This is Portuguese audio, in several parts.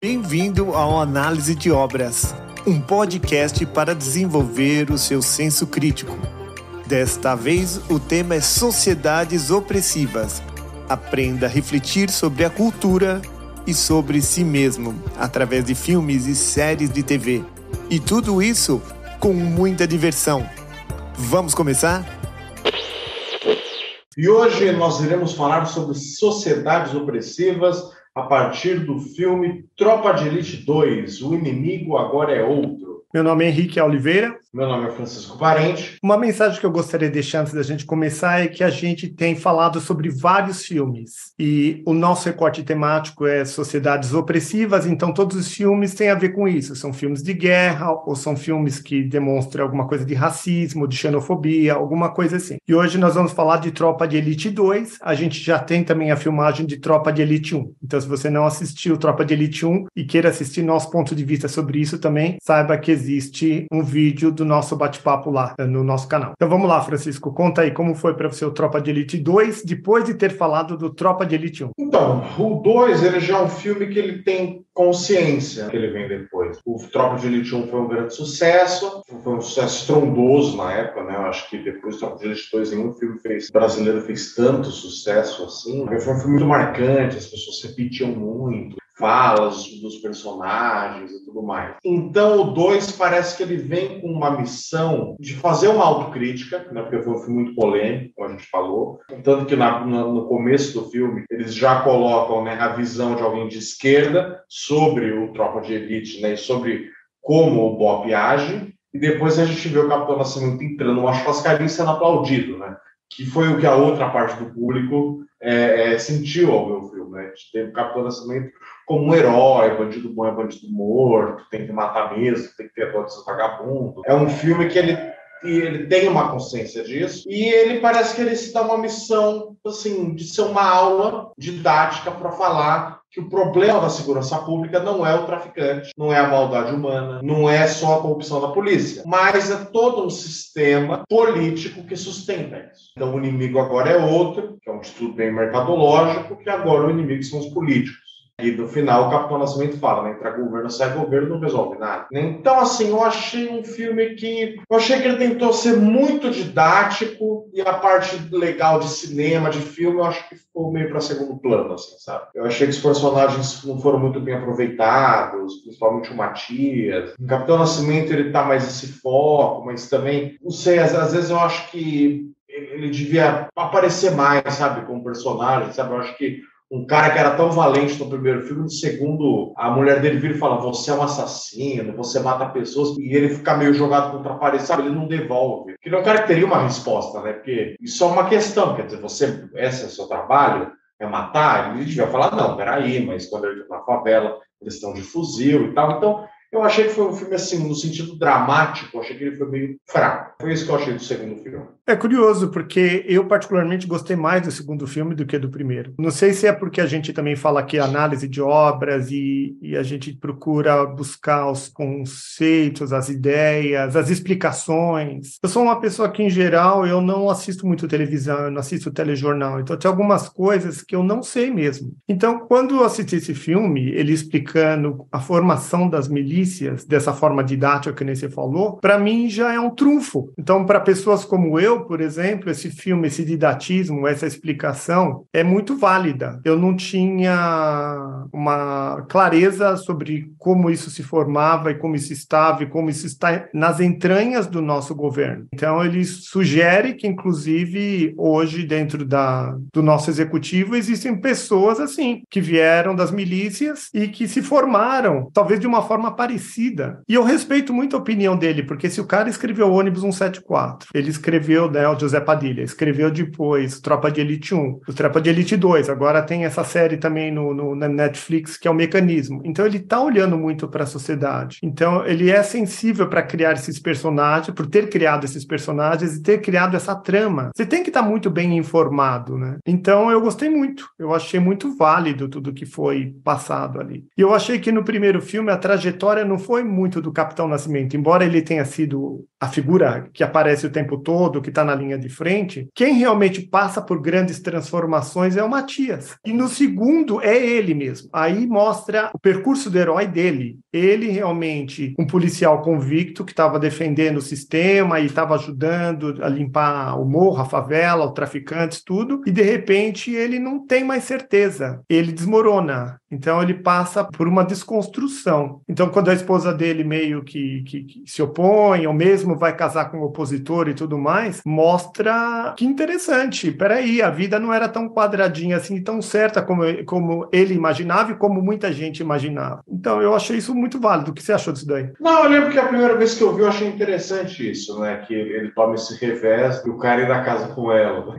Bem-vindo ao Análise de Obras, um podcast para desenvolver o seu senso crítico. Desta vez, o tema é Sociedades Opressivas. Aprenda a refletir sobre a cultura e sobre si mesmo, através de filmes e séries de TV. E tudo isso com muita diversão. Vamos começar? E hoje nós iremos falar sobre sociedades opressivas a partir do filme Tropa de Elite 2, O Inimigo Agora é Outro. Meu nome é Henrique Oliveira. Meu nome é Francisco Parente. Uma mensagem que eu gostaria de deixar antes da gente começar é que a gente tem falado sobre vários filmes e o nosso recorte temático é sociedades opressivas, então todos os filmes têm a ver com isso. São filmes de guerra ou são filmes que demonstram alguma coisa de racismo, de xenofobia, alguma coisa assim. E hoje nós vamos falar de Tropa de Elite 2. A gente já tem também a filmagem de Tropa de Elite 1. Então, se você não assistiu Tropa de Elite 1 e queira assistir nosso ponto de vista sobre isso também, saiba que existe um vídeo do nosso bate-papo lá no nosso canal. Então vamos lá, Francisco, conta aí como foi para você o Tropa de Elite 2, depois de ter falado do Tropa de Elite 1. Então, o 2 ele já é um filme que ele tem consciência que ele vem depois. O Tropa de Elite 1 foi um grande sucesso, foi um sucesso estrondoso na época, né? Eu acho que depois do Tropa de Elite 2 nenhum filme brasileiro fez tanto sucesso assim. Foi um filme muito marcante, as pessoas repetiam muito falas dos personagens e tudo mais. Então o 2 parece que ele vem com uma missão de fazer uma autocrítica, né, porque foi um filme muito polêmico, como a gente falou, tanto que no começo do filme eles já colocam, né, a visão de alguém de esquerda sobre o Tropa de Elite, né, e sobre como o BOPE age, e depois a gente vê o Capitão Nascimento entrando numa churrascaria sendo aplaudido, né, que foi o que a outra parte do público sentiu ao ver o filme, né? A gente teve o Capitão Nascimento como um herói, bandido bom é bandido morto, tem que matar mesmo, tem que ter dó desse vagabundo. É um filme que ele tem uma consciência disso, e ele parece que ele se dá uma missão, assim, de ser uma aula didática para falar que o problema da segurança pública não é o traficante, não é a maldade humana, não é só a corrupção da polícia, mas é todo um sistema político que sustenta isso. Então o inimigo agora é outro, que é um estudo bem mercadológico, que agora o inimigo são os políticos. E no final o Capitão Nascimento fala, né? Entra governo, sai governo, não resolve nada. Então, assim, eu achei um filme que... Eu achei que ele tentou ser muito didático e a parte legal de cinema, de filme, eu acho que ficou meio para segundo plano, assim, sabe? Eu achei que os personagens não foram muito bem aproveitados, principalmente o Matias. O Capitão Nascimento, ele tá mais esse foco, mas também... Não sei, às vezes eu acho que ele devia aparecer mais, sabe? Como personagem, sabe? Eu acho que um cara que era tão valente no primeiro filme, no segundo, a mulher dele vira e fala, você é um assassino, você mata pessoas, e ele fica meio jogado contra a parede, sabe? Ele não devolve. Porque não é um cara que teria uma resposta, né? Porque isso é uma questão, quer dizer, esse é o seu trabalho, é matar? Ele devia falar, não, peraí, mas quando ele está na favela, eles estão de fuzil e tal, então... Eu achei que foi um filme, assim, no sentido dramático, eu achei que ele foi meio fraco. Foi isso que eu achei do segundo filme. É curioso, porque eu particularmente gostei mais do segundo filme do que do primeiro. Não sei se é porque a gente também fala aqui análise de obras e a gente procura buscar os conceitos, as ideias, as explicações. Eu sou uma pessoa que, em geral, eu não assisto muito televisão, eu não assisto telejornal, então tem algumas coisas que eu não sei mesmo. Então, quando eu assisti esse filme, ele explicando a formação das milícias, dessa forma didática que nem você falou, para mim já é um trunfo. Então, para pessoas como eu, por exemplo, esse filme, esse didatismo, essa explicação é muito válida. Eu não tinha uma clareza sobre como isso se formava e como isso estava e como isso está nas entranhas do nosso governo. Então, ele sugere que, inclusive, hoje, dentro do nosso executivo, existem pessoas assim, que vieram das milícias e que se formaram, talvez de uma forma parecida. E eu respeito muito a opinião dele, porque se o cara escreveu o Ônibus 174, ele escreveu, né, o José Padilha, escreveu depois Tropa de Elite 1, o Tropa de Elite 2, agora tem essa série também na Netflix, que é o Mecanismo. Então ele está olhando muito para a sociedade. Então ele é sensível para criar esses personagens, por ter criado esses personagens e ter criado essa trama. Você tem que estar muito bem informado, né? Então eu gostei muito, eu achei muito válido tudo que foi passado ali. E eu achei que no primeiro filme a trajetória história não foi muito do Capitão Nascimento, embora ele tenha sido a figura que aparece o tempo todo, que está na linha de frente, quem realmente passa por grandes transformações é o Matias. E no segundo é ele mesmo. Aí mostra o percurso do herói dele. Ele realmente, um policial convicto que estava defendendo o sistema e estava ajudando a limpar o morro, a favela, os traficantes, tudo, e de repente ele não tem mais certeza. Ele desmorona. Então ele passa por uma desconstrução. Então quando a esposa dele meio que se opõe, ou mesmo vai casar com um opositor e tudo mais, mostra que interessante. Peraí, a vida não era tão quadradinha assim, tão certa como ele imaginava e como muita gente imaginava. Então eu achei isso muito válido. O que você achou disso daí? Não, eu lembro que a primeira vez que eu vi eu achei interessante isso, né? Que ele toma esse revés e o cara ir na casa com ela.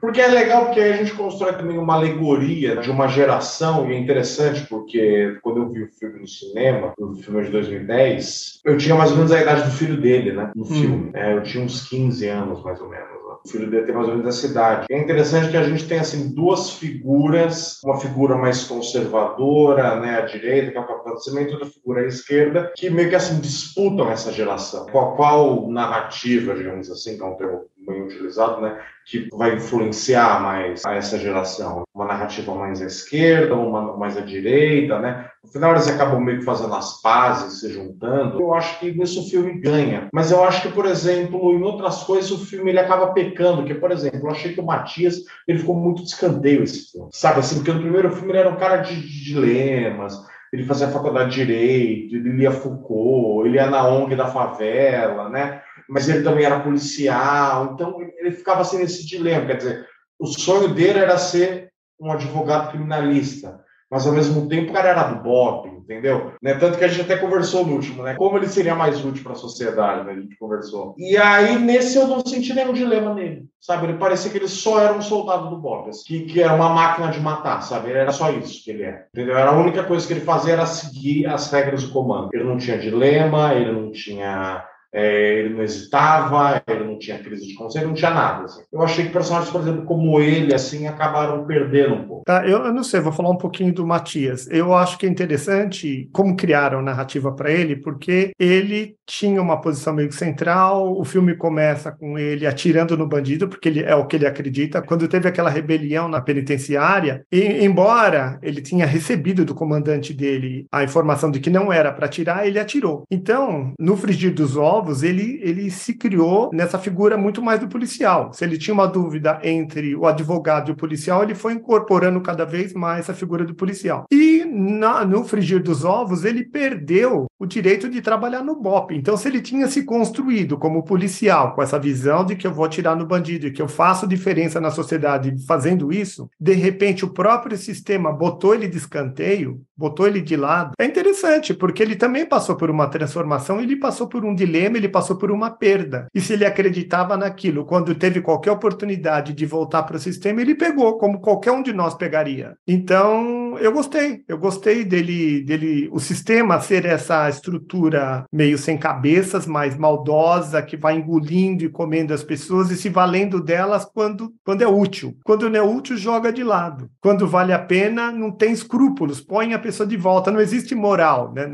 Porque é legal, porque aí a gente constrói também uma alegoria de uma geração, e é interessante porque quando eu vi o filme no cinema, o filme de 2010, eu tinha mais ou menos a idade do filho dele, né? No filme. Eu tinha uns 15 anos, mais ou menos. O filho dele tem mais ou menos essa idade. É interessante que a gente tem, assim, duas figuras, uma figura mais conservadora, né, à direita, que é o Capitão Nascimento, e outra figura à esquerda, que meio que, assim, disputam essa geração. Qual narrativa, digamos assim, que é um termo bem utilizado, né, que vai influenciar mais a essa geração? Uma narrativa mais à esquerda, uma mais à direita, né? No final eles acabam meio que fazendo as pazes, se juntando. Eu acho que nisso o filme ganha. Mas eu acho que, por exemplo, em outras coisas o filme ele acaba pecando. Que, por exemplo, eu achei que o Matias ele ficou muito de escanteio esse filme. Sabe assim, porque no primeiro filme ele era um cara de dilemas. Ele fazia faculdade de Direito, ele lia Foucault, ele ia na ONG da favela, né? Mas ele também era policial. Então ele ficava assim nesse dilema. Quer dizer, o sonho dele era ser um advogado criminalista, mas ao mesmo tempo o cara era do BOP, entendeu? Né? Tanto que a gente até conversou no último, né? Como ele seria mais útil para a sociedade, né? A gente conversou. E aí, nesse eu não senti nenhum dilema nele, sabe? Ele parecia que ele só era um soldado do BOP, que era uma máquina de matar, sabe? Ele era só isso que ele era, entendeu? Era a única coisa que ele fazia era seguir as regras do comando. Ele não tinha dilema, ele não tinha... ele não hesitava, ele não tinha crise de consciência, não tinha nada. Assim. Eu achei que personagens, por exemplo, como ele, assim, acabaram perdendo um pouco. Tá, eu não sei, vou falar um pouquinho do Matias. Eu acho que é interessante como criaram a narrativa para ele, porque ele tinha uma posição meio central, o filme começa com ele atirando no bandido, porque ele é o que ele acredita. Quando teve aquela rebelião na penitenciária, e, embora ele tinha recebido do comandante dele a informação de que não era para atirar, ele atirou. Então, no frigir dos ovos, ele se criou nessa figura muito mais do policial. Se ele tinha uma dúvida entre o advogado e o policial, ele foi incorporando cada vez mais a figura do policial. E no frigir dos ovos, ele perdeu o direito de trabalhar no BOP. Então, se ele tinha se construído como policial, com essa visão de que eu vou atirar no bandido e que eu faço diferença na sociedade fazendo isso, de repente o próprio sistema botou ele de escanteio, botou ele de lado. É interessante, porque ele também passou por uma transformação, ele passou por um dilema, ele passou por uma perda. E se ele acreditava naquilo, quando teve qualquer oportunidade de voltar para o sistema, ele pegou, como qualquer um de nós pegaria. Então, eu gostei dele, o sistema ser essa estrutura meio sem cabeças, mais maldosa, que vai engolindo e comendo as pessoas e se valendo delas quando é útil. Quando não é útil, joga de lado. Quando vale a pena, não tem escrúpulos, põe a pessoa de volta. Não existe moral, né,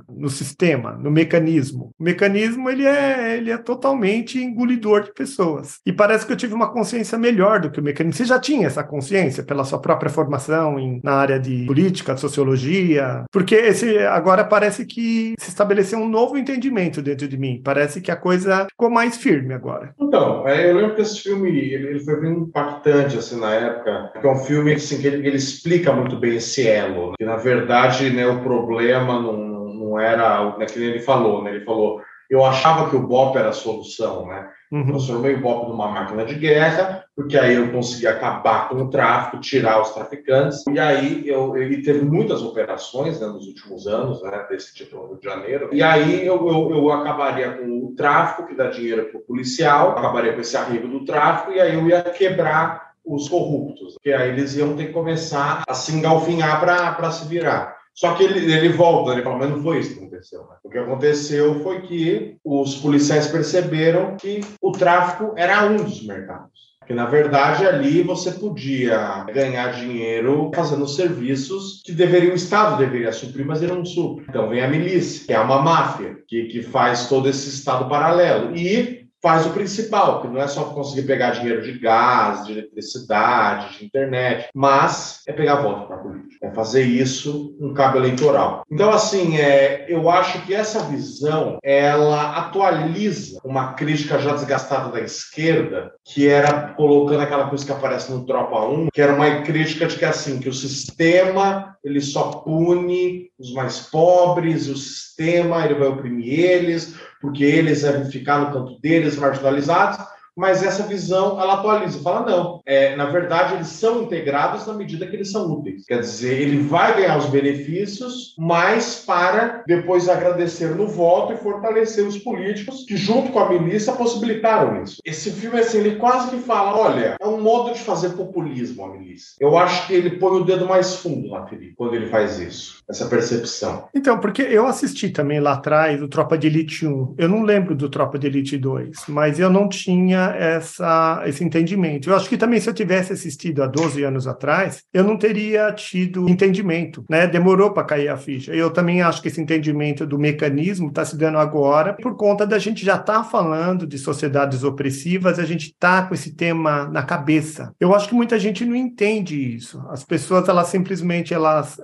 no sistema, no mecanismo. O mecanismo ele é totalmente engolidor de pessoas. E parece que eu tive uma consciência melhor do que o mecanismo. Você já tinha essa consciência pela sua própria formação na área de política, sociologia? Porque agora parece que se estabeleceu um novo entendimento dentro de mim. Parece que a coisa ficou mais firme agora. Então, eu lembro que esse filme ele foi bem impactante assim, na época. É um filme assim, que ele explica muito bem esse elo. Né? Que, na verdade, né, o problema não era, né, que ele falou, né? Ele falou, eu achava que o BOP era a solução, né? Transformei o BOP numa máquina de guerra, porque aí eu consegui acabar com o tráfico, tirar os traficantes. E aí ele teve muitas operações, né, nos últimos anos, né, desse tipo no Rio de Janeiro. E aí eu acabaria com o tráfico, que dá dinheiro para o policial, acabaria com esse arrego do tráfico, e aí eu ia quebrar os corruptos, porque aí eles iam ter que começar a se engalfinhar para se virar. Só que ele volta, ele fala, mas não foi isso que aconteceu. Né? O que aconteceu foi que os policiais perceberam que o tráfico era um dos mercados. Que, na verdade, ali você podia ganhar dinheiro fazendo serviços que o Estado deveria suprir, mas ele não supre. Então vem a milícia, que é uma máfia, que faz todo esse Estado paralelo. E faz o principal, que não é só conseguir pegar dinheiro de gás, de eletricidade, de internet, mas é pegar voto para a política. É fazer isso no cabo eleitoral. Então, assim, eu acho que essa visão, ela atualiza uma crítica já desgastada da esquerda, que era colocando aquela coisa que aparece no Tropa 1, que era uma crítica de que, assim, que o sistema, ele só pune os mais pobres, o sistema, ele vai oprimir eles, porque eles devem ficar no canto deles, marginalizados, mas essa visão, ela atualiza, fala não, na verdade eles são integrados na medida que eles são úteis, quer dizer, ele vai ganhar os benefícios, mas para depois agradecer no voto e fortalecer os políticos que junto com a milícia possibilitaram isso. Esse filme, assim, ele quase que fala, olha, é um modo de fazer populismo a milícia. Eu acho que ele põe o dedo mais fundo na ferida quando ele faz isso, essa percepção. Então, porque eu assisti também lá atrás o Tropa de Elite 1, eu não lembro do Tropa de Elite 2, mas eu não tinha esse entendimento. Eu acho que também se eu tivesse assistido há 12 anos atrás, eu não teria tido entendimento, né? Demorou para cair a ficha. Eu também acho que esse entendimento do mecanismo está se dando agora por conta da gente já estar falando de sociedades opressivas, a gente está com esse tema na cabeça. Eu acho que muita gente não entende isso. As pessoas, elas simplesmente elas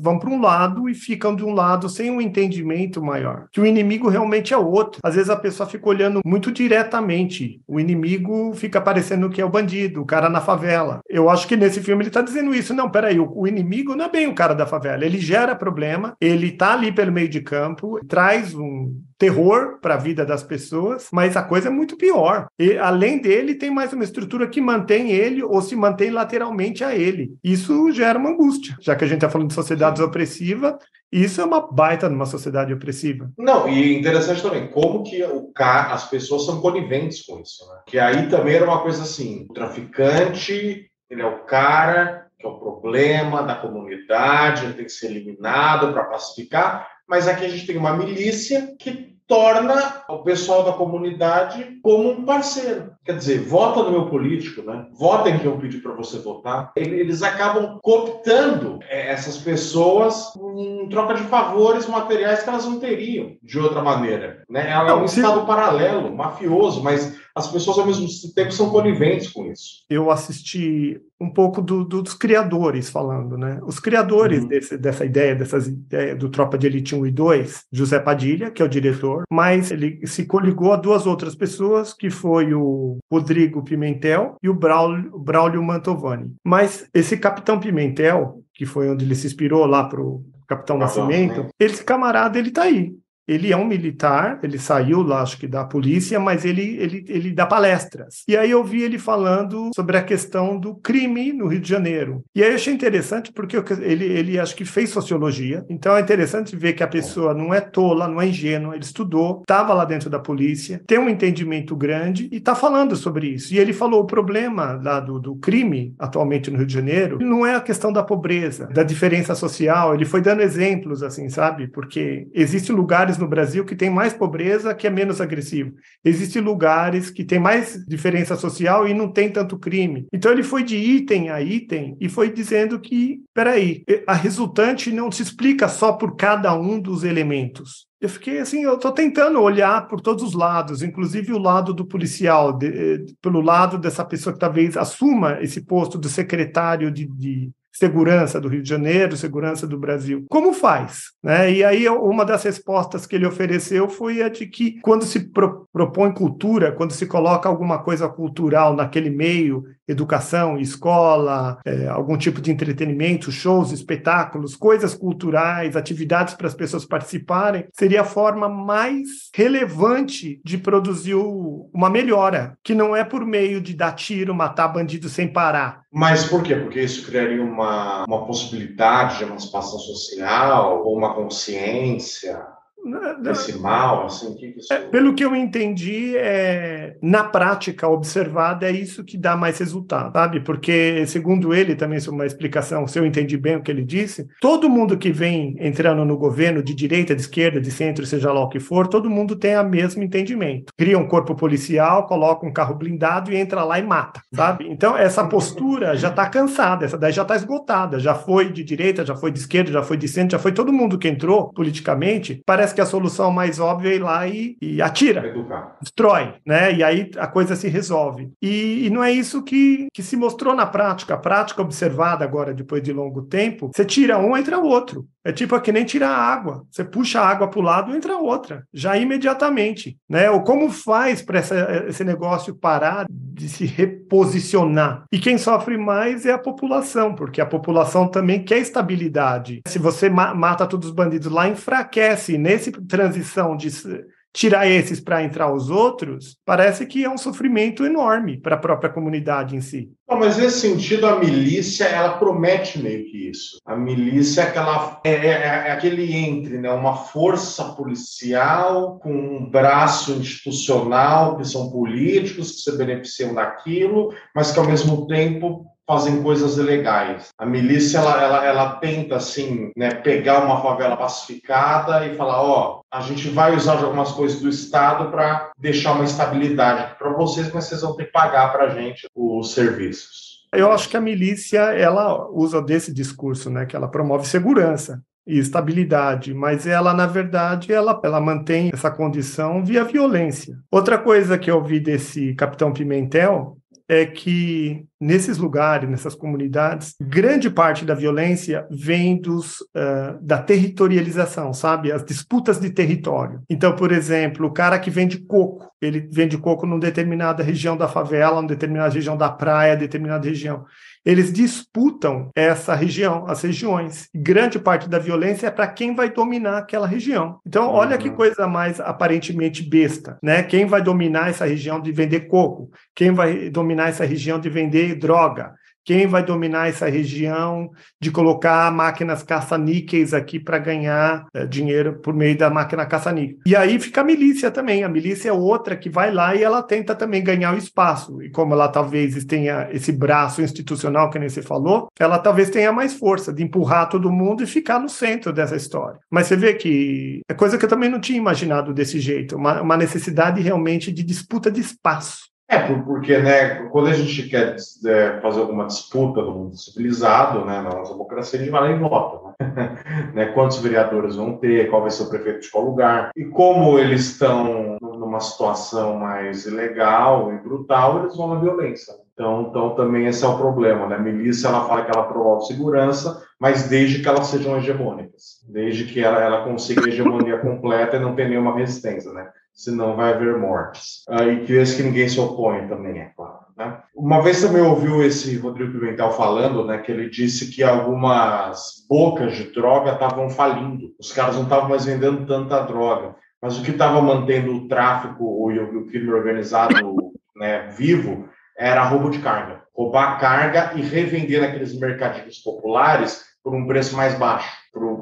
vão para um lado e ficam de um lado sem um entendimento maior. Que o inimigo realmente é outro. Às vezes a pessoa fica olhando muito diretamente. O inimigo fica parecendo que é o bandido, o cara na favela. Eu acho que nesse filme ele está dizendo isso. Não, peraí, o inimigo não é bem o cara da favela. Ele gera problema, ele está ali pelo meio de campo, traz um terror para a vida das pessoas, mas a coisa é muito pior. E, além dele, tem mais uma estrutura que mantém ele ou se mantém lateralmente a ele. Isso gera uma angústia. Já que a gente está falando de sociedades opressivas, isso é uma baita numa sociedade opressiva. Não, e interessante também, como que as pessoas são coniventes com isso, né? Que aí também era uma coisa assim, o traficante, ele é o cara que é o problema da comunidade, ele tem que ser eliminado para pacificar, mas aqui a gente tem uma milícia que torna o pessoal da comunidade como um parceiro. Quer dizer, vota no meu político, né? Vota em quem eu pedi para você votar. Eles acabam cooptando essas pessoas em troca de favores materiais que elas não teriam de outra maneira, né? É um estado paralelo, mafioso, mas as pessoas ao mesmo tempo são coniventes com isso. Eu assisti um pouco dos criadores falando, né? Os criadores dessas ideias do Tropa de Elite 1 e 2, José Padilha, que é o diretor, mas ele se coligou a duas outras pessoas, que foi o Rodrigo Pimentel e o Braulio Mantovani. Mas esse Capitão Pimentel, que foi onde ele se inspirou lá para o Capitão Nascimento, esse camarada, ele tá aí. Ele é um militar, ele saiu lá, acho que da polícia, mas ele dá palestras. E aí eu vi ele falando sobre a questão do crime no Rio de Janeiro. E aí eu achei interessante porque ele acho que fez sociologia, então é interessante ver que a pessoa não é tola, não é ingênua, ele estudou, estava lá dentro da polícia, tem um entendimento grande e está falando sobre isso. E ele falou o problema lá do crime atualmente no Rio de Janeiro não é a questão da pobreza, da diferença social, ele foi dando exemplos assim, sabe? Porque existem lugares no Brasil que tem mais pobreza, que é menos agressivo. Existem lugares que tem mais diferença social e não tem tanto crime. Então ele foi de item a item e foi dizendo que, peraí, a resultante não se explica só por cada um dos elementos. Eu fiquei assim, eu estou tentando olhar por todos os lados, inclusive o lado do policial, pelo lado dessa pessoa que talvez assuma esse posto de secretário de segurança do Rio de Janeiro, segurança do Brasil. Como faz? Né? E aí uma das respostas que ele ofereceu foi a de que quando se propõe cultura, quando se coloca alguma coisa cultural naquele meio, educação, escola, algum tipo de entretenimento, shows, espetáculos, coisas culturais, atividades para as pessoas participarem, seria a forma mais relevante de produzir uma melhora, que não é por meio de dar tiro, matar bandido sem parar. Mas por quê? Porque isso criaria uma possibilidade de emancipação social ou uma consciência? Esse mal, assim, que isso... Pelo que eu entendi, na prática observada, é isso que dá mais resultado, sabe? Porque, segundo ele, também isso é uma explicação, se eu entendi bem o que ele disse, todo mundo que vem entrando no governo, de direita, de esquerda, de centro, seja lá o que for, todo mundo tem o mesmo entendimento. Cria um corpo policial, coloca um carro blindado e entra lá e mata, sabe? Então, essa postura já está cansada, essa daí já está esgotada, já foi de direita, já foi de esquerda, já foi de centro, já foi todo mundo que entrou politicamente. Parece que a solução mais óbvia é ir lá e atira, destrói, né? E aí a coisa se resolve. E não é isso que se mostrou na prática. A prática observada agora, depois de longo tempo, você tira um, entra outro. É tipo que nem tirar água. Você puxa a água para o lado, entra outra, já imediatamente, né? Ou como faz para esse negócio parar de se reposicionar? E quem sofre mais é a população, porque a população também quer estabilidade. Se você mata todos os bandidos lá, enfraquece. Nessa transição de tirar esses para entrar os outros, parece que é um sofrimento enorme para a própria comunidade em si. Não, mas nesse sentido, a milícia, ela promete meio que isso. A milícia é aquele entre, né? Uma força policial com um braço institucional, que são políticos, que se beneficiam daquilo, mas que, ao mesmo tempo, fazem coisas ilegais. A milícia, ela tenta, assim, né, pegar uma favela pacificada e falar, a gente vai usar algumas coisas do Estado para deixar uma estabilidade para vocês, mas vocês vão ter que pagar para a gente os serviços. Eu acho que a milícia, ela usa desse discurso, né, que ela promove segurança e estabilidade, mas ela, na verdade, ela mantém essa condição via violência. Outra coisa que eu vi desse Capitão Pimentel é que nesses lugares, nessas comunidades, grande parte da violência vem da territorialização, sabe? As disputas de território. Então, por exemplo, o cara que vende coco, ele vende coco numa determinada região da favela, numa determinada região da praia, determinada região. Eles disputam essa região, as regiões. Grande parte da violência é para quem vai dominar aquela região. Então, olha que coisa mais aparentemente besta, né? Quem vai dominar essa região de vender coco? Quem vai dominar essa região de vender droga? Quem vai dominar essa região de colocar máquinas caça-níqueis aqui para ganhar dinheiro por meio da máquina caça-níquel? E aí fica a milícia também. A milícia é outra que vai lá e ela tenta também ganhar o espaço. E como ela talvez tenha esse braço institucional que nem você falou, ela talvez tenha mais força de empurrar todo mundo e ficar no centro dessa história. Mas você vê que é coisa que eu também não tinha imaginado desse jeito. Uma necessidade realmente de disputa de espaço. Porque, né, quando a gente quer fazer alguma disputa no mundo civilizado, né, na nossa democracia, a gente vai lá e vota, né? Quantos vereadores vão ter, qual vai ser o prefeito de qual lugar. E como eles estão numa situação mais ilegal e brutal, eles vão na violência. Então também esse é o problema, né? A milícia, ela fala que ela promove segurança, mas desde que elas sejam hegemônicas, desde que ela consiga a hegemonia completa e não tenha nenhuma resistência, né? Senão vai haver mortes. E que esse que ninguém se opõe também, é claro. Né? Uma vez também ouviu esse Rodrigo Pimentel falando, né, que ele disse que algumas bocas de droga estavam falindo. Os caras não estavam mais vendendo tanta droga. Mas o que estava mantendo o tráfico e o crime organizado, né, vivo era roubo de carga. Roubar carga e revender naqueles mercadinhos populares por um preço mais baixo,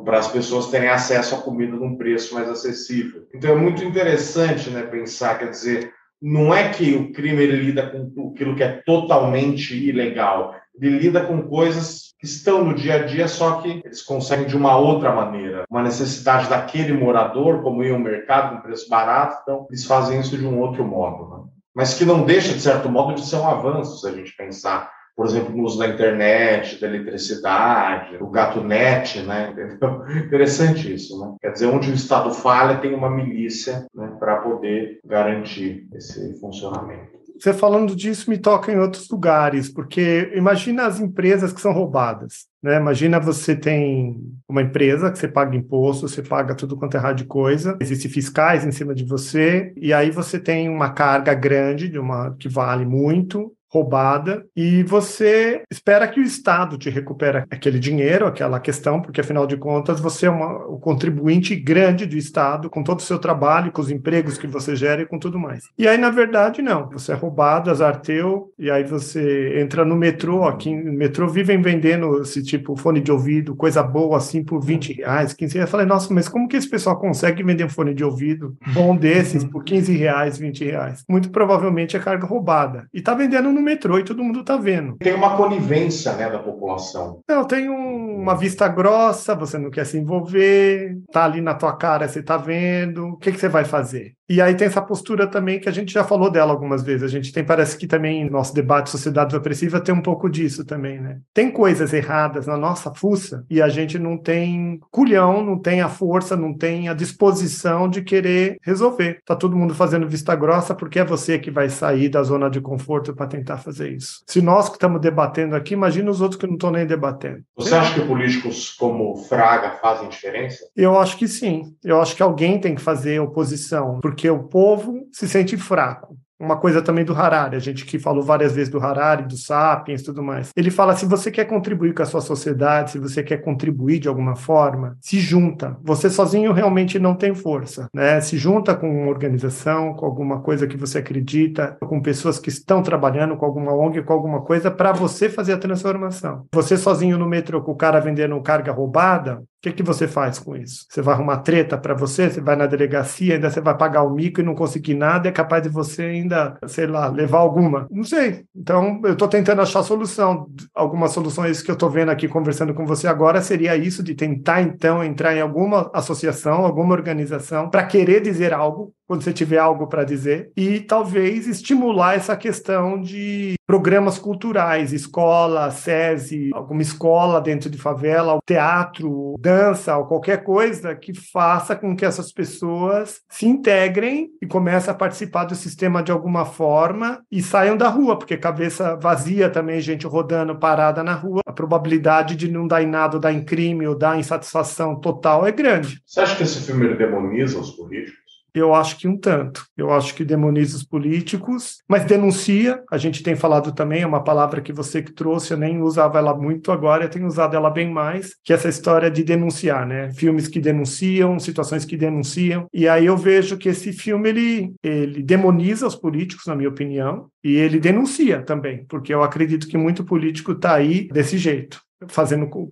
para as pessoas terem acesso à comida num preço mais acessível. Então é muito interessante, né, pensar, quer dizer, não é que o crime ele lida com aquilo que é totalmente ilegal, ele lida com coisas que estão no dia a dia, só que eles conseguem de uma outra maneira. Uma necessidade daquele morador, como ir ao mercado com preço barato, então eles fazem isso de um outro modo, né? Mas que não deixa, de certo modo, de ser um avanço, se a gente pensar, por exemplo, no uso da internet, da eletricidade, o GatoNet, né? Entendeu? Interessante isso, né? Quer dizer, onde o Estado falha, tem uma milícia, né, para poder garantir esse funcionamento. Você falando disso me toca em outros lugares, porque imagina as empresas que são roubadas, né? Imagina você tem uma empresa que você paga imposto, você paga tudo quanto é errado de coisa, existem fiscais em cima de você, e aí você tem uma carga grande, que vale muito, roubada, e você espera que o Estado te recupere aquele dinheiro, aquela questão, porque afinal de contas você é o contribuinte grande do Estado, com todo o seu trabalho, com os empregos que você gera e com tudo mais. E aí, na verdade, não. Você é roubado, azar teu, e aí você entra no metrô, aqui no metrô vivem vendendo esse tipo fone de ouvido, coisa boa assim por R$20, R$15. Eu falei, nossa, mas como que esse pessoal consegue vender um fone de ouvido bom desses por R$15, R$20? Muito provavelmente é carga roubada. E tá vendendo no metrô e todo mundo tá vendo. Tem uma conivência, né, da população. Não, tem uma vista grossa, você não quer se envolver, tá ali na tua cara, você tá vendo, o que você vai fazer? E aí tem essa postura também que a gente já falou dela algumas vezes. A gente tem, parece que também no nosso debate Sociedade Opressiva tem um pouco disso também, né? Tem coisas erradas na nossa fuça e a gente não tem culhão, não tem a força, não tem a disposição de querer resolver. Tá todo mundo fazendo vista grossa porque é você que vai sair da zona de conforto para tentar fazer isso. Se nós que estamos debatendo aqui, imagina os outros que não estão nem debatendo. Você acha que políticos como Fraga fazem diferença? Eu acho que sim. Eu acho que alguém tem que fazer oposição, porque o povo se sente fraco. Uma coisa também do Harari, a gente que falou várias vezes do Harari, do Sapiens e tudo mais. Ele fala, se você quer contribuir com a sua sociedade, se você quer contribuir de alguma forma, se junta. Você sozinho realmente não tem força, né? Se junta com uma organização, com alguma coisa que você acredita, com pessoas que estão trabalhando, com alguma ONG, com alguma coisa, para você fazer a transformação. Você sozinho no metrô com o cara vendendo carga roubada, o que você faz com isso? Você vai arrumar treta para você vai na delegacia, ainda você vai pagar o mico e não conseguir nada, é capaz de você ainda, sei lá, levar alguma. Não sei. Então, eu estou tentando achar solução. Algumas soluções que eu estou vendo aqui, conversando com você agora, seria isso, de tentar, então, entrar em alguma associação, alguma organização, para querer dizer algo, quando você tiver algo para dizer, e talvez estimular essa questão de programas culturais, escola, SESI, alguma escola dentro de favela, teatro, dança, ou qualquer coisa que faça com que essas pessoas se integrem e comecem a participar do sistema de alguma forma e saiam da rua, porque cabeça vazia também, gente rodando parada na rua, a probabilidade de não dar em nada, dar em crime ou dar insatisfação total é grande. Você acha que esse filme ele demoniza os políticos? Eu acho que um tanto. Eu acho que demoniza os políticos, mas denuncia. A gente tem falado também, é uma palavra que você que trouxe, eu nem usava ela muito agora, eu tenho usado ela bem mais, que é essa história de denunciar, né? Filmes que denunciam, situações que denunciam. E aí eu vejo que esse filme, ele demoniza os políticos, na minha opinião, e ele denuncia também, porque eu acredito que muito político está aí desse jeito,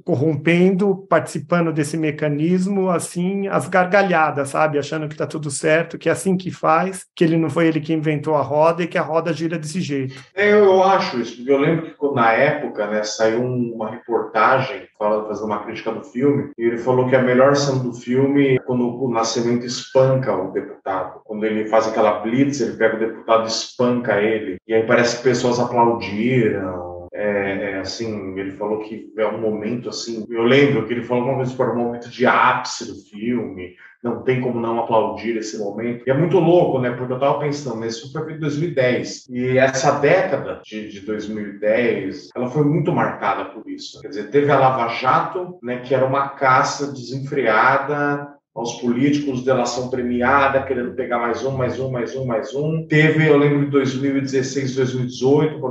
corrompendo, participando desse mecanismo, assim, as gargalhadas, sabe? Achando que está tudo certo, que é assim que faz, que ele não foi ele que inventou a roda e que a roda gira desse jeito. Eu acho isso, porque eu lembro que na época, né, saiu uma reportagem fazendo uma crítica do filme, e ele falou que a melhor cena do filme é quando o Nascimento espanca o deputado. Quando ele faz aquela blitz, ele pega o deputado e espanca ele, e aí parece que pessoas aplaudiram. Assim, ele falou que é um momento assim, eu lembro que ele falou uma coisa para um momento de ápice do filme, não tem como não aplaudir esse momento. E é muito louco, né? Porque eu estava pensando, esse filme foi feito em 2010, e essa década de 2010, ela foi muito marcada por isso. Quer dizer, teve a Lava Jato, né, que era uma caça desenfreada aos políticos, delação premiada, querendo pegar mais um. Teve, eu lembro de 2016, 2018,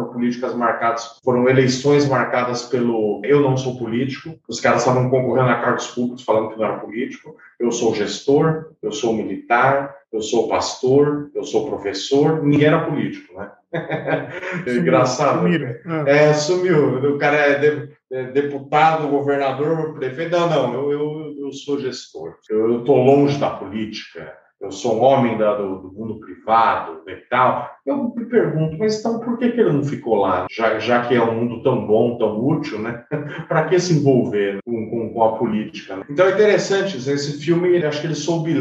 foram eleições marcadas pelo eu não sou político, os caras estavam concorrendo a cargos públicos falando que não era político, eu sou gestor, eu sou militar, eu sou pastor, eu sou professor, ninguém era político, né? Engraçado. Sumiu. O cara é deputado, governador, prefeito. Não, eu sou gestor. Eu estou longe da política. Eu sou um homem do mundo privado e tal. Eu me pergunto, mas então por que ele não ficou lá? Já que é um mundo tão bom, tão útil, né? Para que se envolver com a política? Né? Então é interessante, esse filme, acho que ele soube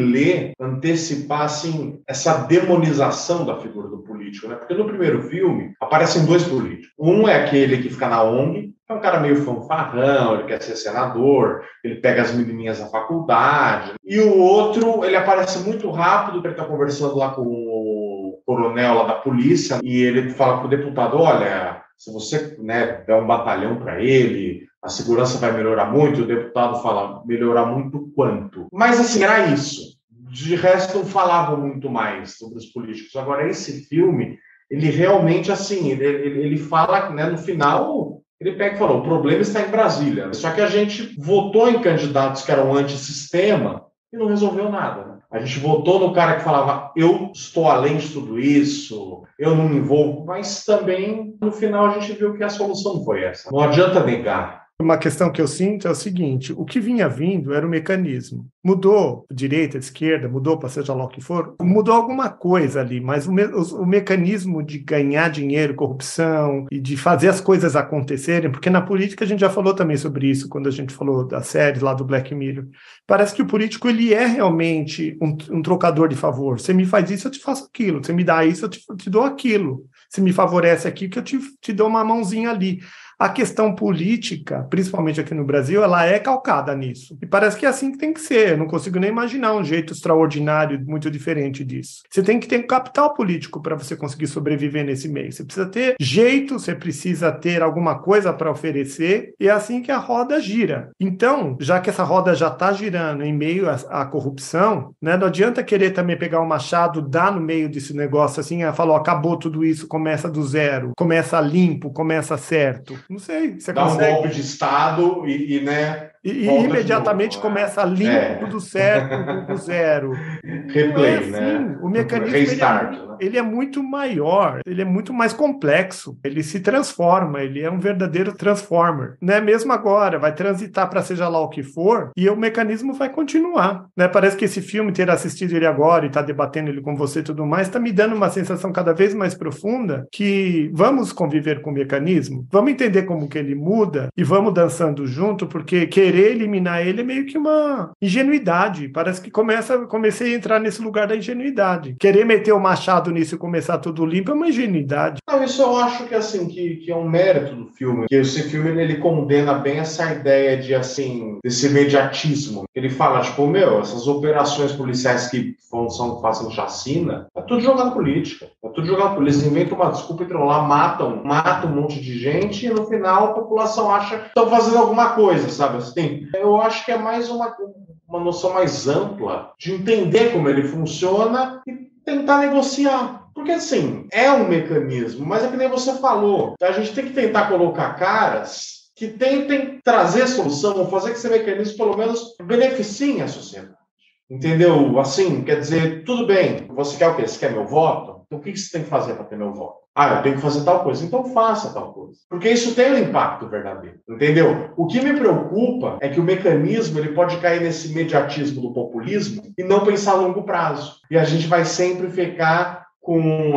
antecipar, assim, essa demonização da figura do político, né? Porque no primeiro filme aparecem dois políticos. Um é aquele que fica na ONG, é um cara meio fanfarrão, ele quer ser senador, ele pega as menininhas na faculdade. E o outro, ele aparece muito rápido, ele está conversando lá com o coronel lá da polícia, e ele fala para o deputado, olha, se você, né, der um batalhão para ele, a segurança vai melhorar muito. E o deputado fala, melhorar muito quanto? Mas assim, era isso. De resto, não falavam muito mais sobre os políticos. Agora, esse filme, ele realmente, assim, ele fala, né, no final, ele pega e falou, o problema está em Brasília. Só que a gente votou em candidatos que eram antissistema e não resolveu nada, né? A gente votou no cara que falava, eu estou além de tudo isso, eu não me envolvo, mas também, no final, a gente viu que a solução não foi essa. Não adianta negar. Uma questão que eu sinto é o seguinte, o que vinha vindo era o mecanismo. Mudou direita, esquerda, mudou para seja lá o que for, mudou alguma coisa ali, mas o mecanismo de ganhar dinheiro, corrupção e de fazer as coisas acontecerem, porque na política a gente já falou também sobre isso, quando a gente falou da série lá do Black Mirror, parece que o político ele é realmente um trocador de favor. Você me faz isso, eu te faço aquilo. Você me dá isso, eu te dou aquilo. Você me favorece aqui, que eu te dou uma mãozinha ali. A questão política, principalmente aqui no Brasil, ela é calcada nisso. E parece que é assim que tem que ser. Eu não consigo nem imaginar um jeito extraordinário, muito diferente disso. Você tem que ter um capital político para você conseguir sobreviver nesse meio. Você precisa ter jeito, você precisa ter alguma coisa para oferecer, e é assim que a roda gira. Então, já que essa roda já está girando em meio à corrupção, né, não adianta querer também pegar o machado, dar no meio desse negócio assim, falou, acabou tudo isso, começa do zero, começa limpo, começa certo. Não sei, você dá consegue... um golpe de Estado né? E imediatamente novo, começa limpo, tudo certo, do zero. Replay, não é assim. Né? O mecanismo Restart, ele é muito maior, ele é muito mais complexo, ele se transforma, ele é um verdadeiro transformer. Né? Mesmo agora, vai transitar para seja lá o que for, e o mecanismo vai continuar. Né? Parece que esse filme, ter assistido ele agora e estar debatendo ele com você e tudo mais, está me dando uma sensação cada vez mais profunda que vamos conviver com o mecanismo, vamos entender como que ele muda e vamos dançando junto, porque querer eliminar ele é meio que uma ingenuidade. Parece que comecei a entrar nesse lugar da ingenuidade. Querer meter o machado nisso e começar tudo limpo é uma ingenuidade. Não, isso eu acho que assim que é um mérito do filme. Que esse filme ele condena bem essa ideia de assim desse imediatismo. Ele fala tipo, essas operações policiais que fazem chacina, tá tudo jogando política. Tá tudo jogando política. Eles inventam uma desculpa, entram lá, matam um monte de gente e no final a população acha que estão fazendo alguma coisa, sabe? Assim, eu acho que é mais uma noção mais ampla de entender como ele funciona e tentar negociar. Porque, assim, é um mecanismo, mas é que nem você falou. A gente tem que tentar colocar caras que tentem trazer solução, fazer que esse mecanismo, pelo menos, beneficie a sociedade. Entendeu? Assim, quer dizer, tudo bem, você quer o quê? Você quer meu voto? Então, o que você tem que fazer para ter meu voto? Eu tenho que fazer tal coisa. Então faça tal coisa. Porque isso tem um impacto verdadeiro. Entendeu? O que me preocupa é que o mecanismo ele pode cair nesse imediatismo do populismo e não pensar a longo prazo. E a gente vai sempre ficar com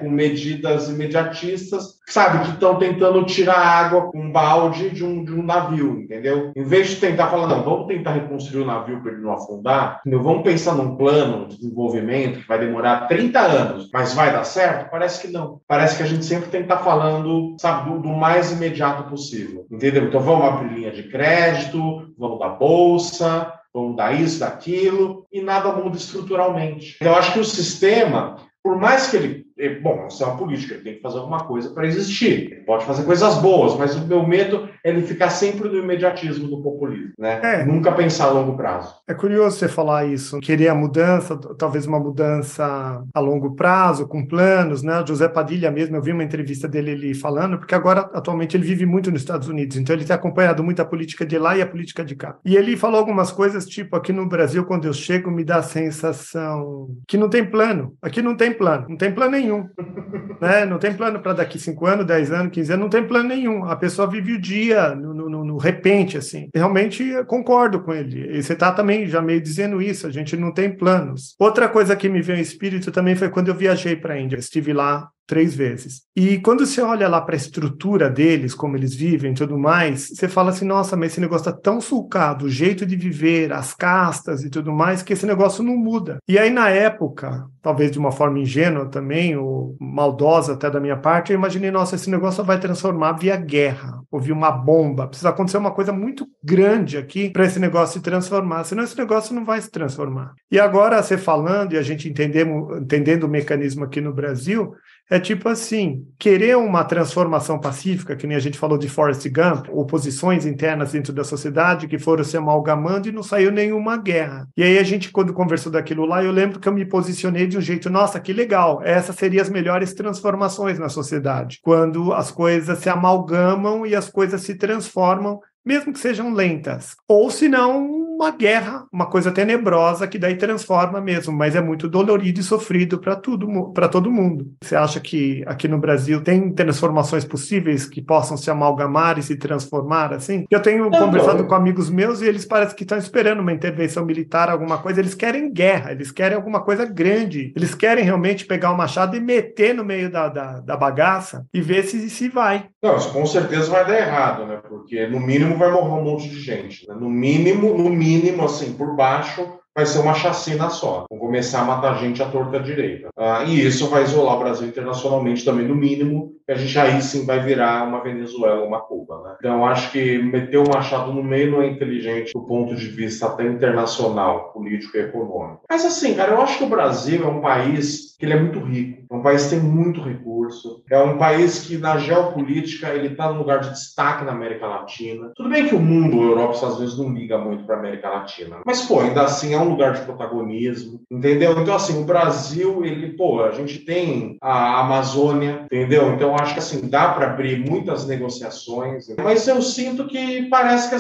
medidas imediatistas, sabe, que estão tentando tirar água com um balde de um navio, entendeu? Em vez de tentar falar, não, vamos tentar reconstruir o navio para ele não afundar, vamos pensar num plano de desenvolvimento que vai demorar 30 anos, mas vai dar certo? Parece que não. Parece que a gente sempre tem que estar falando, sabe, do mais imediato possível, entendeu? Então vamos abrir linha de crédito, vamos dar bolsa, vamos dar isso, daquilo, e nada muda estruturalmente. Eu acho que o sistema, por mais que ele... isso é uma política, ele tem que fazer alguma coisa para existir. Ele pode fazer coisas boas, mas o meu medo é ele ficar sempre no imediatismo do populismo, né? Nunca pensar a longo prazo. É curioso você falar isso, querer a mudança, talvez uma mudança a longo prazo, com planos, né? O José Padilha mesmo, eu vi uma entrevista dele ele falando, porque agora, atualmente, ele vive muito nos Estados Unidos, então ele tem acompanhado muito a política de lá e a política de cá. E ele falou algumas coisas, tipo, aqui no Brasil, quando eu chego, me dá a sensação que não tem plano. Aqui não tem plano nenhum. Né? Não tem plano para daqui 5 anos, 10 anos, 15 anos, não tem plano nenhum. A pessoa vive o dia no repente, assim. Realmente concordo com ele. E você está também já meio dizendo isso, a gente não tem planos. Outra coisa que me veio em espírito também foi quando eu viajei para a Índia. Eu estive lá 3 vezes. E quando você olha lá para a estrutura deles, como eles vivem e tudo mais, você fala assim, nossa, mas esse negócio está tão sulcado, o jeito de viver, as castas e tudo mais, que esse negócio não muda. E aí, na época, talvez de uma forma ingênua também, ou maldosa até da minha parte, eu imaginei, nossa, esse negócio vai transformar via guerra, ou via uma bomba. Precisa acontecer uma coisa muito grande aqui para esse negócio se transformar, senão esse negócio não vai se transformar. E agora, você falando e a gente entendendo o mecanismo aqui no Brasil, É tipo assim, querer uma transformação pacífica, que nem a gente falou de Forrest Gump, oposições internas dentro da sociedade que foram se amalgamando e não saiu nenhuma guerra. E aí a gente, quando conversou daquilo lá, eu lembro que eu me posicionei de um jeito, nossa, que legal, essas seriam as melhores transformações na sociedade, quando as coisas se amalgamam e as coisas se transformam, mesmo que sejam lentas. Ou, se não, uma guerra, uma coisa tenebrosa que daí transforma mesmo, mas é muito dolorido e sofrido para todo mundo. Você acha que aqui no Brasil tem transformações possíveis que possam se amalgamar e se transformar assim? Eu tenho conversado com amigos meus e eles parecem que estão esperando uma intervenção militar, alguma coisa. Eles querem guerra, eles querem alguma coisa grande. Eles querem realmente pegar o machado e meter no meio da bagaça e ver se vai. Não, isso com certeza vai dar errado, né? Porque no mínimo vai morrer um monte de gente, né? No mínimo, assim, por baixo, vai ser uma chacina só. Vão começar a matar gente à torta direita. E isso vai isolar o Brasil internacionalmente também, no mínimo, que a gente aí sim vai virar uma Venezuela, uma Cuba, né? Então, acho que meter o machado no meio não é inteligente do ponto de vista até internacional, político e econômico. Mas assim, cara, eu acho que o Brasil é um país que ele é muito rico. É um país que tem muito recurso. É um país que, na geopolítica, ele está num lugar de destaque na América Latina. Tudo bem que o mundo, a Europa, às vezes não liga muito para a América Latina. Mas, pô, ainda assim é um lugar de protagonismo, entendeu? Então, assim, o Brasil, a gente tem a Amazônia, entendeu? Então, acho que, assim, dá para abrir muitas negociações. Mas eu sinto que parece que,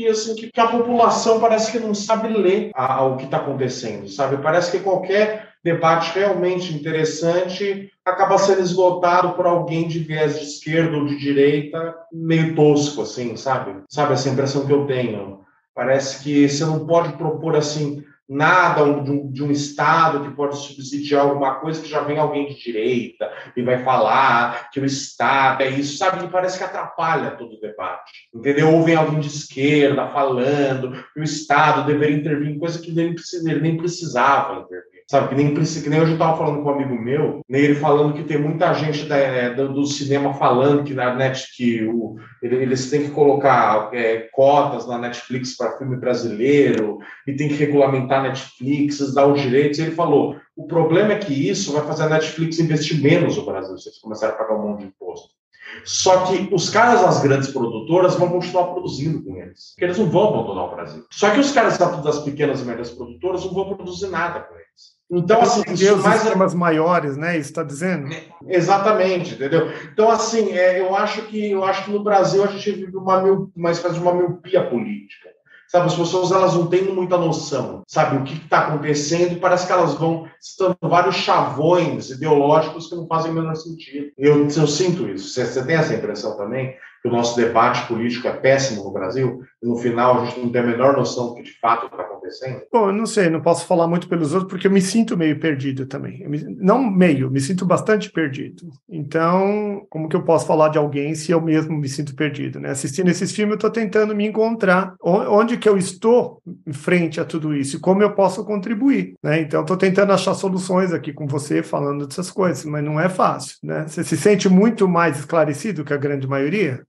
assim, que a população parece que não sabe ler o que está acontecendo, sabe? Parece que qualquer debate realmente interessante acaba sendo esgotado por alguém de viés de esquerda ou de direita, meio tosco, assim, sabe? Sabe essa impressão que eu tenho? Parece que você não pode propor, assim, nada de um Estado que pode subsidiar alguma coisa que já vem alguém de direita e vai falar que o Estado é isso, sabe? E parece que atrapalha todo o debate, entendeu? Ou vem alguém de esquerda falando que o Estado deveria intervir em coisa que ele nem precisava intervir. Sabe, que nem hoje eu estava falando com um amigo meu, nem ele falando que tem muita gente do cinema falando que na net que eles têm que colocar cotas na Netflix para filme brasileiro e tem que regulamentar a Netflix, dar os direitos. E ele falou, o problema é que isso vai fazer a Netflix investir menos no Brasil, se eles começarem a pagar um monte de imposto. Só que os caras das grandes produtoras vão continuar produzindo com eles, porque eles não vão abandonar o Brasil. Só que os caras das pequenas e médias produtoras não vão produzir nada com eles. Então, assim, os sistemas maiores, né? Isso está dizendo? Exatamente, entendeu? Então, assim, eu acho que no Brasil a gente vive uma espécie de uma miopia política. Sabe, as pessoas elas não têm muita noção, sabe, o que está acontecendo, e parece que elas vão estando vários chavões ideológicos que não fazem o menor sentido. Eu sinto isso. Você tem essa impressão também? Que o nosso debate político é péssimo no Brasil? E no final a gente não tem a menor noção do que de fato está acontecendo? Bom, eu não sei, não posso falar muito pelos outros, porque eu me sinto meio perdido também. Me sinto bastante perdido. Então, como que eu posso falar de alguém se eu mesmo me sinto perdido, né? Assistindo esses filmes, eu estou tentando me encontrar onde que eu estou em frente a tudo isso e como eu posso contribuir, né? Então, estou tentando achar soluções aqui com você, falando dessas coisas, mas não é fácil, né? Você se sente muito mais esclarecido que a grande maioria?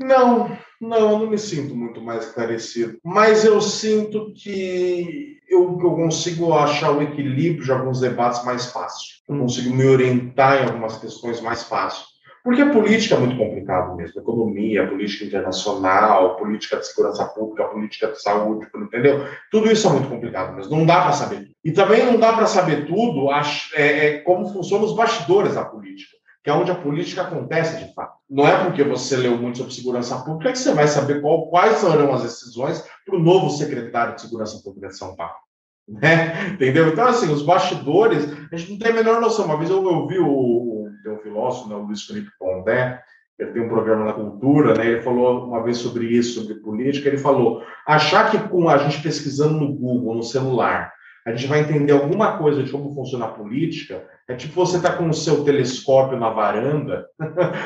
Não, eu não me sinto muito mais esclarecido, mas eu sinto que eu consigo achar o equilíbrio de alguns debates mais fácil. Eu consigo me orientar em algumas questões mais fácil. Porque a política é muito complicado mesmo. A economia, a política internacional, a política de segurança pública, a política de saúde, entendeu? Tudo isso é muito complicado mesmo. Não dá para saber tudo. E também não dá para saber tudo como funcionam os bastidores da política, que é onde a política acontece de fato. Não é porque você leu muito sobre segurança pública que você vai saber quais serão as decisões para o novo secretário de Segurança Pública de São Paulo. Né? Entendeu? Então, assim, os bastidores, a gente não tem a menor noção. Uma vez eu vi tem um filósofo, né, o Luiz Felipe Pondé, ele tem um programa na Cultura, né, ele falou uma vez sobre isso, sobre política, ele falou, achar que com a gente pesquisando no Google, no celular, a gente vai entender alguma coisa de como funciona a política, é tipo você tá com o seu telescópio na varanda,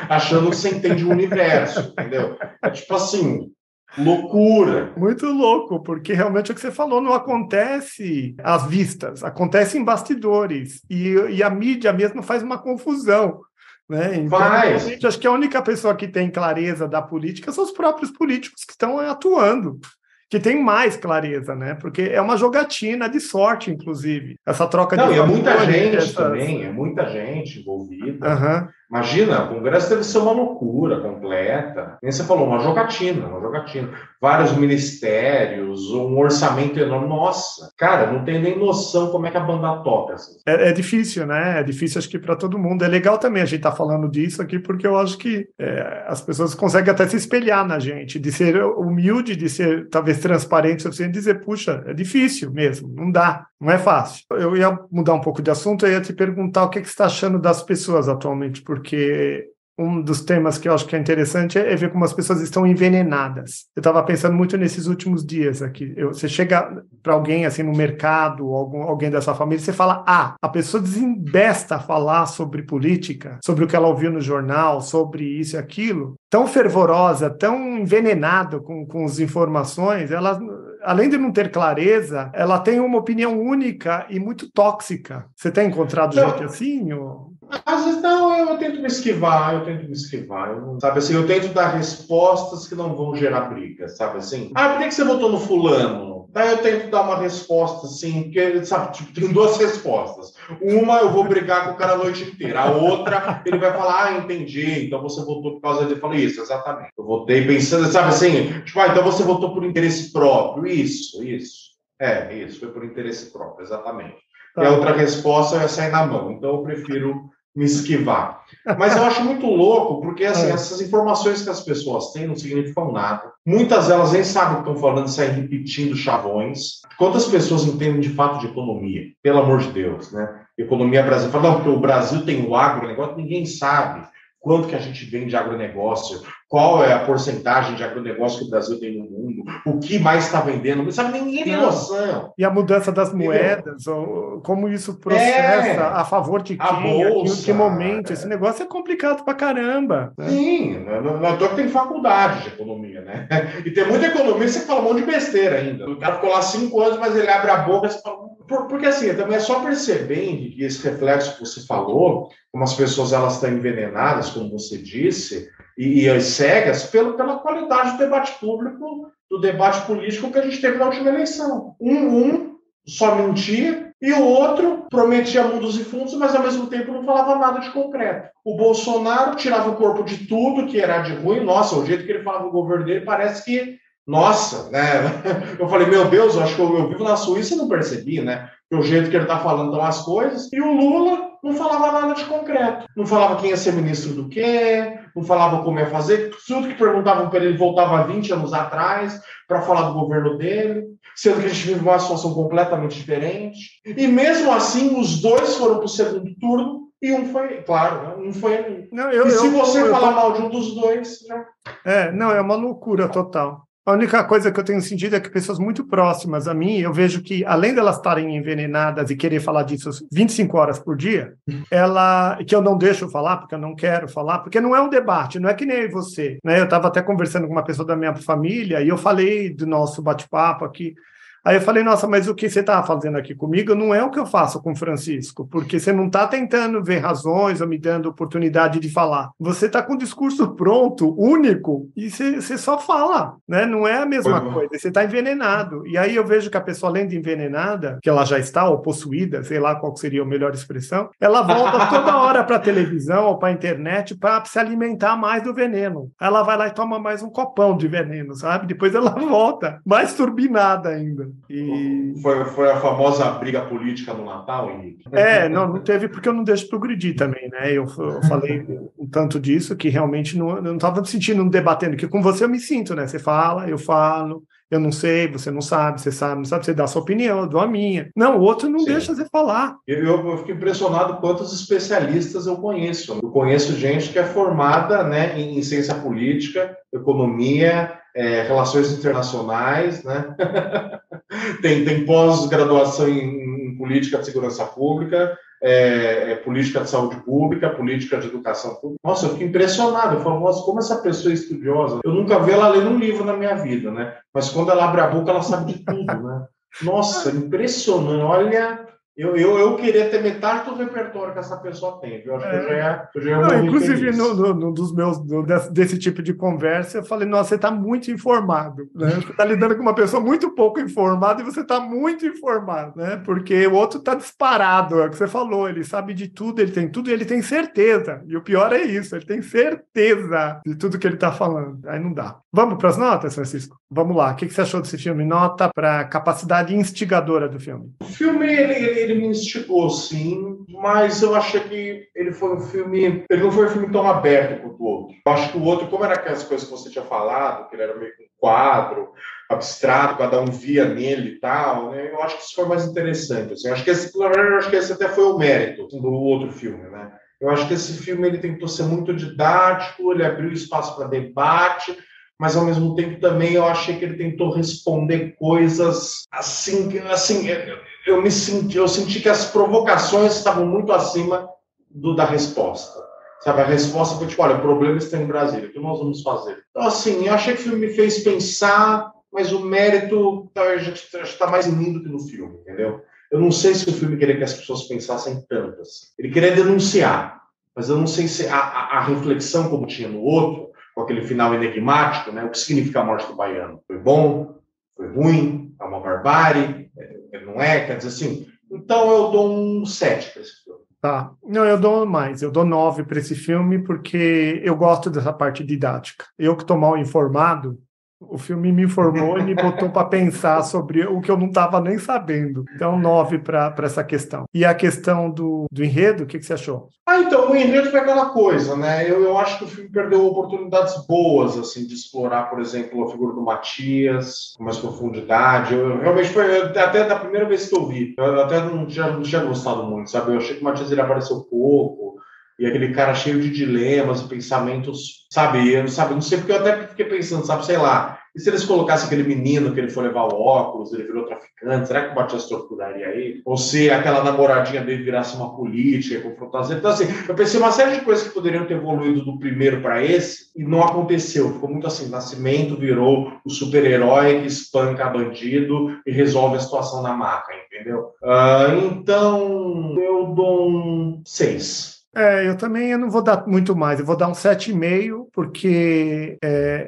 achando que você entende o universo, entendeu? É tipo assim, loucura. Muito louco, porque realmente o que você falou não acontece às vistas, acontece em bastidores, e a mídia mesmo faz uma confusão, né? Então, realmente, acho que a única pessoa que tem clareza da política são os próprios políticos que estão atuando. que tem mais clareza, né? Porque é uma jogatina de sorte, inclusive. Essa troca Não, de e é muita fatores, gente também, é muita gente envolvida. Aham. Imagina, o Congresso deve ser uma loucura completa. Nem você falou, uma jogatina. Vários ministérios, um orçamento enorme. Nossa, cara, não tenho nem noção como é que a banda toca. Assim. É difícil, né? É difícil, acho que para todo mundo. É legal também a gente estar falando disso aqui, porque eu acho que as pessoas conseguem até se espelhar na gente, de ser humilde, de ser talvez transparente o suficiente, dizer, puxa, é difícil mesmo, não dá, não é fácil. Eu ia mudar um pouco de assunto, eu ia te perguntar o que você está achando das pessoas atualmente, porque um dos temas que eu acho que é interessante é ver como as pessoas estão envenenadas. Eu estava pensando muito nesses últimos dias aqui. Você chega para alguém assim no mercado, alguém da sua família, você fala, a pessoa desembesta a falar sobre política, sobre o que ela ouviu no jornal, sobre isso e aquilo, tão fervorosa, tão envenenada com as informações, ela, além de não ter clareza, ela tem uma opinião única e muito tóxica. Você tem encontrado gente assim? Ou... Às vezes não, eu tento me esquivar, sabe assim, eu tento dar respostas que não vão gerar briga, sabe assim? Por que você votou no fulano? Daí eu tento dar uma resposta assim, porque, sabe, tipo, tem duas respostas. Uma, eu vou brigar com o cara a noite inteira. A outra, ele vai falar, entendi, então você votou por causa dele. Eu falei, isso, exatamente. Eu votei pensando, sabe assim, tipo, então você votou por interesse próprio. Isso. Isso, foi por interesse próprio, exatamente. Tá. E a outra resposta é sair na mão. Então eu prefiro me esquivar. Mas eu acho muito louco, porque assim, essas informações que as pessoas têm não significam nada. Muitas delas nem sabem o que estão falando, saem repetindo chavões. Quantas pessoas entendem de fato de economia? Pelo amor de Deus, né? Economia brasileira. Fala, não, porque o Brasil tem o agronegócio, ninguém sabe quanto que a gente vende de agronegócio, qual é a porcentagem de agronegócio que o Brasil tem no mundo, o que mais está vendendo, não sabe, ninguém tem noção. E a mudança das moedas, como isso processa a favor de quem, em que momento, esse negócio é complicado pra caramba. Né? Sim, não é que tem faculdade de economia, né? E tem muita economista que fala um monte de besteira ainda. O cara ficou lá 5 anos, mas ele abre a boca e você fala... Porque assim, também é só percebendo que esse reflexo que você falou, como as pessoas elas estão envenenadas, como você disse, e as cegas pela qualidade do debate público, do debate político que a gente teve na última eleição. Um só mentia e o outro prometia mundos e fundos, mas ao mesmo tempo não falava nada de concreto. O Bolsonaro tirava o corpo de tudo que era de ruim. Nossa, o jeito que ele falava do governo dele parece que... Nossa, né? Eu falei, meu Deus, eu acho que eu vivo na Suíça e não percebi, né? O jeito que ele tá falando então as coisas. E o Lula não falava nada de concreto. Não falava quem ia ser ministro do quê, não falava como ia fazer. Tudo que perguntavam para ele voltava 20 anos atrás para falar do governo dele, sendo que a gente vive uma situação completamente diferente. E mesmo assim, os dois foram para o segundo turno e um foi, claro, um foi... Não, se você falar mal de um dos dois... Já... é uma loucura total. A única coisa que eu tenho sentido é que pessoas muito próximas a mim, eu vejo que, além delas estarem envenenadas e querer falar disso 25 horas por dia, que eu não deixo falar, porque eu não quero falar, porque não é um debate, não é que nem você. Né? Eu estava até conversando com uma pessoa da minha família e eu falei do nosso bate-papo aqui. Aí eu falei, nossa, mas o que você está fazendo aqui comigo não é o que eu faço com o Francisco, porque você não está tentando ver razões ou me dando oportunidade de falar. Você está com o discurso pronto, único, e você só fala, né? Não é a mesma coisa, você está envenenado. E aí eu vejo que a pessoa, além de envenenada, que ela já está, ou possuída, sei lá qual seria a melhor expressão, ela volta toda hora para a televisão ou para a internet para se alimentar mais do veneno. Ela vai lá e toma mais um copão de veneno, sabe? Depois ela volta, mais turbinada ainda. E... Foi a famosa briga política no Natal, Henrique? Não teve, porque eu não deixo progredir também, né? Eu falei um tanto disso que realmente não estava me sentindo debatendo, que com você eu me sinto, né? Você fala, eu falo, eu não sei, você não sabe, você sabe, não sabe, você dá a sua opinião, eu dou a minha. Não, o outro não deixa você falar. Eu fico impressionado quantos especialistas eu conheço. Eu conheço gente que é formada, né, em ciência política, economia, relações internacionais, né? tem pós-graduação em política de segurança pública, política de saúde pública, política de educação pública. Nossa, eu fico impressionado. Eu falo, nossa, como essa pessoa é estudiosa. Eu nunca vi ela ler um livro na minha vida, né? Mas quando ela abre a boca, ela sabe de tudo, né? Nossa, impressionante. Olha, Eu queria ter metade do repertório que essa pessoa tem, viu? Acho que eu já ia Não, morrer inclusive, feliz. no dos meus, desse tipo de conversa, eu falei, nossa, você está muito informado, né? Você está lidando com uma pessoa muito pouco informada e você está muito informado, né? Porque o outro está disparado, é o que você falou, ele sabe de tudo e ele tem certeza. E o pior é isso, ele tem certeza de tudo que ele está falando. Aí não dá. Vamos para as notas, Francisco? Vamos lá. O que você achou desse filme? Nota para a capacidade instigadora do filme. O filme, ele me instigou, sim, mas eu achei que ele foi um filme... Ele não foi um filme tão aberto quanto o outro. Eu acho que o outro, como era aquelas coisas que você tinha falado, que ele era meio que um quadro abstrato, cada um via nele e tal, né? Eu acho que isso foi mais interessante. Assim. Eu acho que esse até foi o mérito do outro filme, né? Eu acho que esse filme ele tentou ser muito didático, ele abriu espaço para debate, mas ao mesmo tempo também eu achei que ele tentou responder coisas assim eu senti que as provocações estavam muito acima da resposta. Sabe, a resposta foi tipo, olha, o problema está em Brasília, o que nós vamos fazer? Então, assim, eu achei que o filme me fez pensar, mas o mérito está mais em mim do que no filme, entendeu? Eu não sei se o filme queria que as pessoas pensassem tantas. Ele queria denunciar, mas eu não sei se a reflexão como tinha no outro, com aquele final enigmático, né? O que significa a morte do baiano? Foi bom? Foi ruim? É uma barbárie? Não é? Quer dizer assim... Então eu dou um 7 para esse filme. Tá. Não, eu dou mais. Eu dou 9 para esse filme porque eu gosto dessa parte didática. Eu que estou mal informado, o filme me informou e me botou para pensar sobre o que eu não estava nem sabendo. Então, 9 para essa questão. E a questão do enredo, o que você achou? Então, o enredo foi aquela coisa, né? Eu acho que o filme perdeu oportunidades boas, assim, de explorar, por exemplo, a figura do Matias com mais profundidade. Eu realmente foi, até da primeira vez que eu vi, eu até não tinha gostado muito, sabe? Eu achei que o Matias ele apareceu pouco, e aquele cara cheio de dilemas e pensamentos, sabe? Eu não sei porque eu até fiquei pensando, sabe, sei lá, e se eles colocassem aquele menino que ele foi levar o óculos, ele virou traficante, será que o Matias torturaria ele? Ou se aquela namoradinha dele virasse uma política e confrontasse ele? Então, assim, eu pensei uma série de coisas que poderiam ter evoluído do primeiro para esse, e não aconteceu. Ficou muito assim, Nascimento virou o super-herói que espanca bandido e resolve a situação na maca, entendeu? Então, eu dou um 6. Eu não vou dar muito mais, eu vou dar um 7,5, porque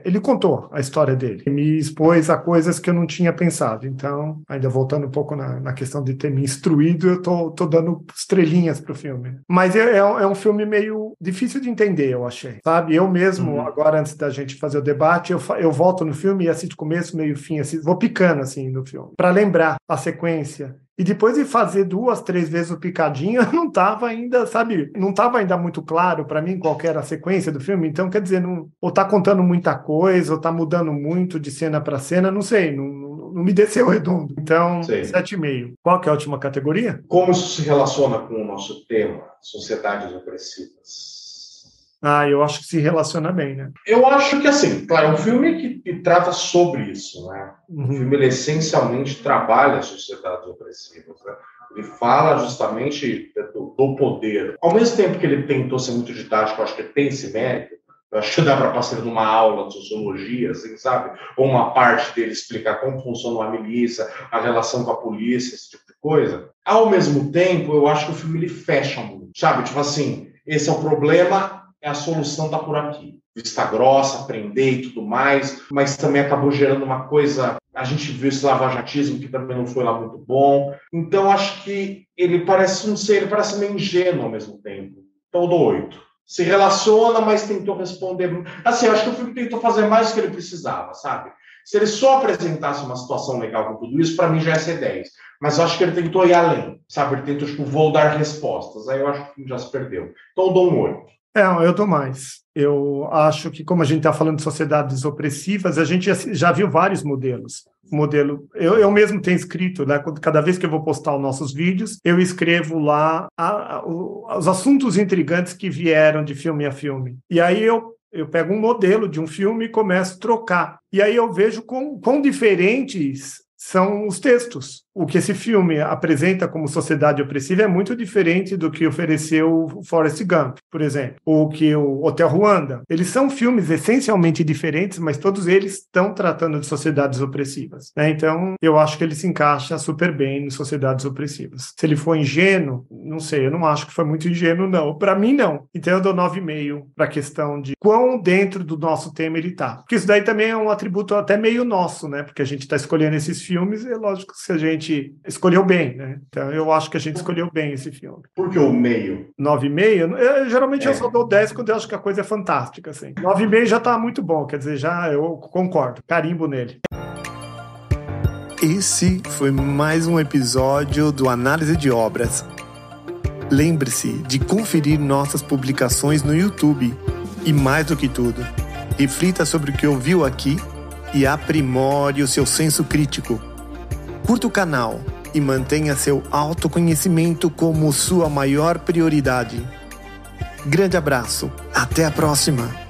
ele contou a história dele, me expôs a coisas que eu não tinha pensado. Então, ainda voltando um pouco na questão de ter me instruído, eu tô dando estrelinhas pro filme. Mas é um filme meio difícil de entender, eu achei, sabe? Eu mesmo, agora, antes da gente fazer o debate, eu volto no filme e assisto começo, meio, fim, assim, vou picando assim no filme, para lembrar a sequência. E depois de fazer 2, 3 vezes o picadinho, não estava ainda, sabe? Não estava ainda muito claro para mim qual que era a sequência do filme. Então, quer dizer, ou tá contando muita coisa, ou tá mudando muito de cena para cena, não sei, não me desceu redondo. Então, 7,5. Qual que é a última categoria? Como isso se relaciona com o nosso tema, sociedades opressivas? Eu acho que se relaciona bem, né? Eu acho que, assim, claro, é um filme que trata sobre isso, né? O filme, ele essencialmente trabalha as sociedades opressivas, né? Ele fala justamente do poder. Ao mesmo tempo que ele tentou ser muito didático, eu acho que ele tem esse mérito. Eu acho que dá para passar numa aula de sociologia, assim, sabe? Ou uma parte dele explicar como funciona uma milícia, a relação com a polícia, esse tipo de coisa. Ao mesmo tempo, eu acho que o filme, ele fecha muito, sabe? Tipo assim, esse é o problema... a solução está por aqui. Vista grossa, prender e tudo mais, mas também acabou gerando uma coisa... A gente viu esse lavajatismo que também não foi lá muito bom. Então, acho que ele parece, não sei, ele parece meio ingênuo ao mesmo tempo. Então, eu dou 8. Se relaciona, mas tentou responder... Assim, eu acho que o filme tentou fazer mais do que ele precisava, sabe? Se ele só apresentasse uma situação legal com tudo isso, para mim já ia ser 10. Mas eu acho que ele tentou ir além, sabe? Ele tentou, tipo, vou dar respostas. Aí eu acho que o filme já se perdeu. Então, eu dou um 8. Eu dou mais. Eu acho que, como a gente está falando de sociedades opressivas, a gente já viu vários modelos. Eu mesmo tenho escrito, né, cada vez que eu vou postar os nossos vídeos, eu escrevo lá os assuntos intrigantes que vieram de filme a filme. E aí eu pego um modelo de um filme e começo a trocar. E aí eu vejo quão diferentes são os textos. o que esse filme apresenta como sociedade opressiva é muito diferente do que ofereceu o Forrest Gump, por exemplo, ou que o Hotel Ruanda. Eles são filmes essencialmente diferentes, mas todos eles estão tratando de sociedades opressivas, né? Então, eu acho que ele se encaixa super bem em sociedades opressivas. Se ele for ingênuo, não sei, eu não acho que foi muito ingênuo, não. Para mim, não. Então, eu dou 9,5 para a questão de quão dentro do nosso tema ele tá. Porque isso daí também é um atributo até meio nosso, né? Porque a gente está escolhendo esses filmes e é lógico que a gente escolheu bem, né? Então, eu acho que a gente escolheu bem esse filme. Por que o meio? 9,5? Geralmente eu só dou 10 quando eu acho que a coisa é fantástica, assim. 9,5 já tá muito bom, quer dizer, já eu concordo. Carimbo nele. Esse foi mais um episódio do Análise de Obras. Lembre-se de conferir nossas publicações no YouTube. E mais do que tudo, reflita sobre o que ouviu aqui e aprimore o seu senso crítico. Curta o canal e mantenha seu autoconhecimento como sua maior prioridade. Grande abraço, até a próxima!